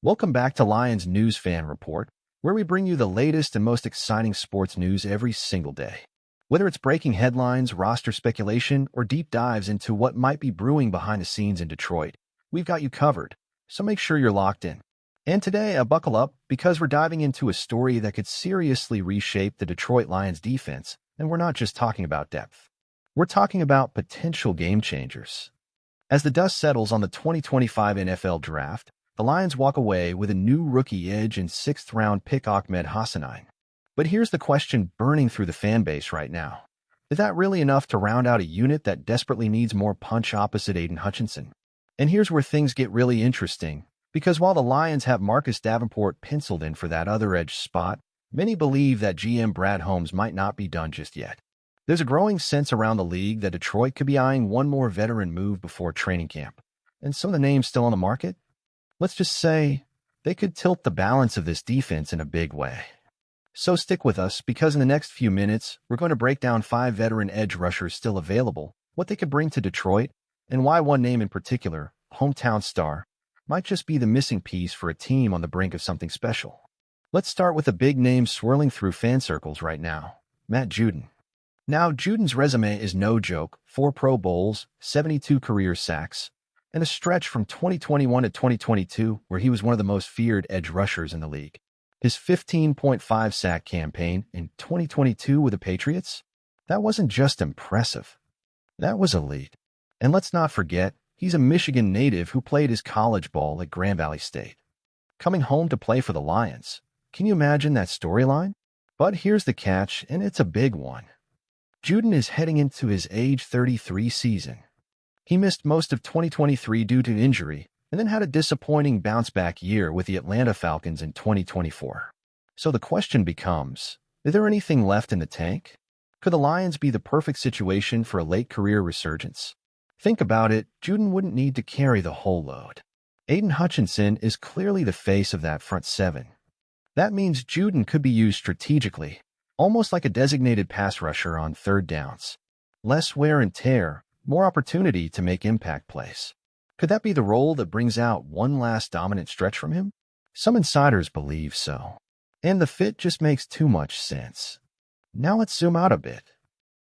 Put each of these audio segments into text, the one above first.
Welcome back to Lions News Fan Report, where we bring you the latest and most exciting sports news every single day. Whether it's breaking headlines, roster speculation, or deep dives into what might be brewing behind the scenes in Detroit, we've got you covered, so make sure you're locked in. And today, buckle up, because we're diving into a story that could seriously reshape the Detroit Lions defense, and we're not just talking about depth. We're talking about potential game changers. As the dust settles on the 2025 NFL Draft, the Lions walk away with a new rookie edge and sixth-round pick Ahmed Hassanein. But here's the question burning through the fan base right now. Is that really enough to round out a unit that desperately needs more punch opposite Aiden Hutchinson? And here's where things get really interesting, because while the Lions have Marcus Davenport penciled in for that other edge spot, many believe that GM Brad Holmes might not be done just yet. There's a growing sense around the league that Detroit could be eyeing one more veteran move before training camp. And some of the names still on the market? Let's just say they could tilt the balance of this defense in a big way. So stick with us, because in the next few minutes, we're going to break down 5 veteran edge rushers still available, what they could bring to Detroit, and why one name in particular, hometown star, might just be the missing piece for a team on the brink of something special. Let's start with a big name swirling through fan circles right now, Matt Judon. Now, Judon's resume is no joke: 4 Pro Bowls, 72 career sacks, and a stretch from 2021 to 2022 where he was one of the most feared edge rushers in the league. His 15.5 sack campaign in 2022 with the Patriots? That wasn't just impressive. That was elite. And let's not forget, he's a Michigan native who played his college ball at Grand Valley State. Coming home to play for the Lions. Can you imagine that storyline? But here's the catch, and it's a big one. Judon is heading into his age 33 season. He missed most of 2023 due to injury, and then had a disappointing bounce-back year with the Atlanta Falcons in 2024. So the question becomes, is there anything left in the tank? Could the Lions be the perfect situation for a late-career resurgence? Think about it, Judon wouldn't need to carry the whole load. Aiden Hutchinson is clearly the face of that front seven. That means Judon could be used strategically, almost like a designated pass rusher on third downs. Less wear and tear, more opportunity to make impact plays. Could that be the role that brings out one last dominant stretch from him? Some insiders believe so. And the fit just makes too much sense. Now let's zoom out a bit.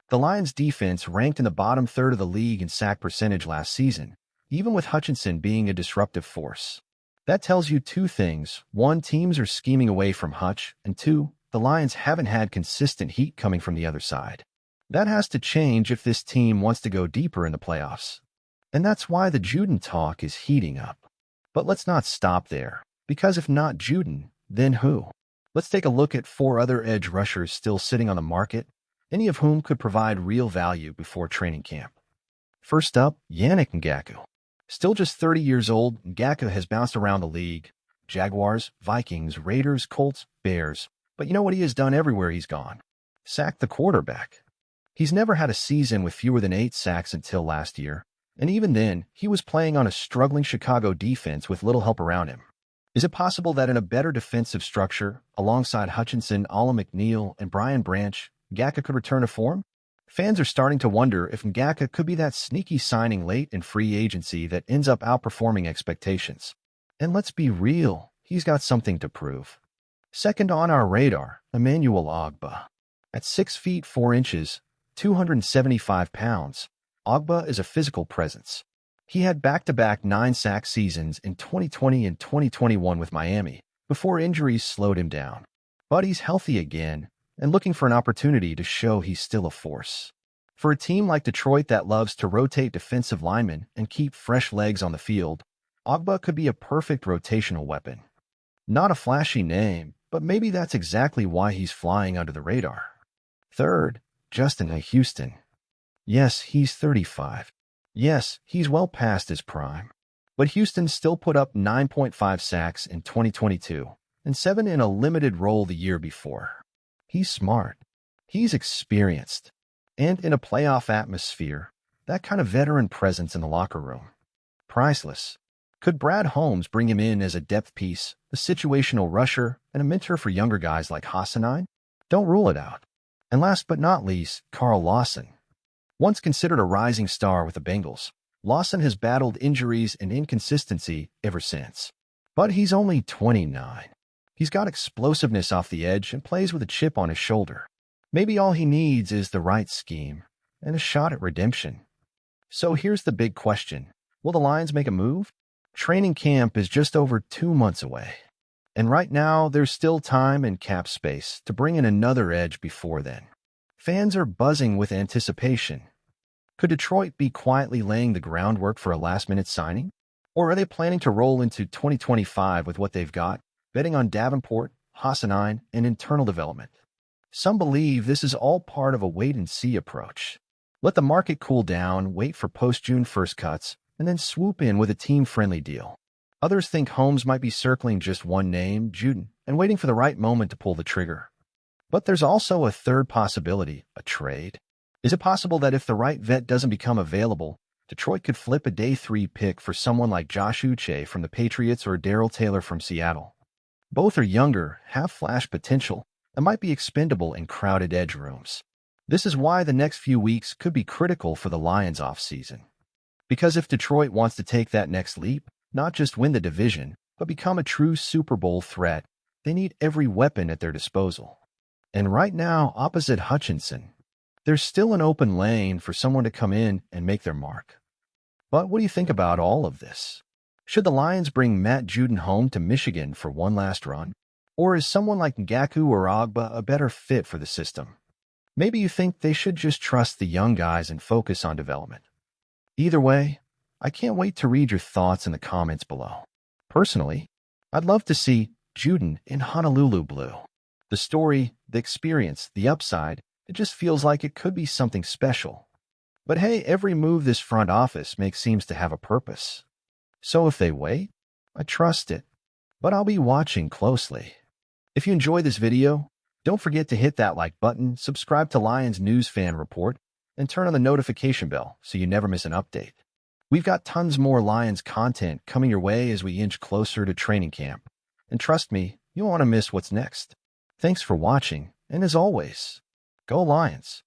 The Lions' defense ranked in the bottom third of the league in sack percentage last season, even with Hutchinson being a disruptive force. That tells you 2 things. 1, teams are scheming away from Hutch, and 2, the Lions haven't had consistent heat coming from the other side. That has to change if this team wants to go deeper in the playoffs. And that's why the Judon talk is heating up. But let's not stop there, because if not Judon, then who? Let's take a look at 4 other edge rushers still sitting on the market, any of whom could provide real value before training camp. First up, Yannick Ngakoue. Still just 30 years old, Ngakoue has bounced around the league. Jaguars, Vikings, Raiders, Colts, Bears. But you know what he has done everywhere he's gone? Sacked the quarterback. He's never had a season with fewer than 8 sacks until last year, and even then, he was playing on a struggling Chicago defense with little help around him. Is it possible that in a better defensive structure, alongside Hutchinson, Alan McNeil, and Brian Branch, Ngakoue could return to form? Fans are starting to wonder if Ngakoue could be that sneaky signing late in free agency that ends up outperforming expectations. And let's be real, he's got something to prove. Second on our radar, Emmanuel Ogbah. At 6 feet 4 inches, 275 pounds, Ogbah is a physical presence. He had back-to-back 9-sack seasons in 2020 and 2021 with Miami, before injuries slowed him down. But he's healthy again, and looking for an opportunity to show he's still a force. For a team like Detroit that loves to rotate defensive linemen and keep fresh legs on the field, Ogbah could be a perfect rotational weapon. Not a flashy name, but maybe that's exactly why he's flying under the radar. Third, Justin Houston. Yes, he's 35. Yes, he's well past his prime. But Houston still put up 9.5 sacks in 2022 and 7 in a limited role the year before. He's smart. He's experienced. And in a playoff atmosphere, that kind of veteran presence in the locker room. Priceless. Could Brad Holmes bring him in as a depth piece, a situational rusher, and a mentor for younger guys like Hassanein? Don't rule it out. And last but not least, Carl Lawson. Once considered a rising star with the Bengals, Lawson has battled injuries and inconsistency ever since. But he's only 29. He's got explosiveness off the edge and plays with a chip on his shoulder. Maybe all he needs is the right scheme and a shot at redemption. So here's the big question. Will the Lions make a move? Training camp is just over 2 months away. And right now, there's still time and cap space to bring in another edge before then. Fans are buzzing with anticipation. Could Detroit be quietly laying the groundwork for a last-minute signing? Or are they planning to roll into 2025 with what they've got, betting on Davenport, Hassanein, and internal development? Some believe this is all part of a wait-and-see approach. Let the market cool down, wait for post-June first cuts, and then swoop in with a team-friendly deal. Others think Holmes might be circling just one name, Judon, and waiting for the right moment to pull the trigger. But there's also a third possibility, a trade. Is it possible that if the right vet doesn't become available, Detroit could flip a day 3 pick for someone like Josh Uche from the Patriots or Darrell Taylor from Seattle? Both are younger, have flash potential, and might be expendable in crowded edge rooms. This is why the next few weeks could be critical for the Lions offseason. Because if Detroit wants to take that next leap, not just win the division, but become a true Super Bowl threat, they need every weapon at their disposal. And right now, opposite Hutchinson, there's still an open lane for someone to come in and make their mark. But what do you think about all of this? Should the Lions bring Matt Judon home to Michigan for one last run? Or is someone like Ngaku or Agba a better fit for the system? Maybe you think they should just trust the young guys and focus on development. Either way, I can't wait to read your thoughts in the comments below. Personally, I'd love to see Judon in Honolulu blue. The story, the experience, the upside, it just feels like it could be something special. But hey, every move this front office makes seems to have a purpose. So if they wait, I trust it. But I'll be watching closely. If you enjoyed this video, don't forget to hit that like button, subscribe to Lions News Fan Report, and turn on the notification bell so you never miss an update. We've got tons more Lions content coming your way as we inch closer to training camp. And trust me, you won't want to miss what's next. Thanks for watching, and as always, go Lions!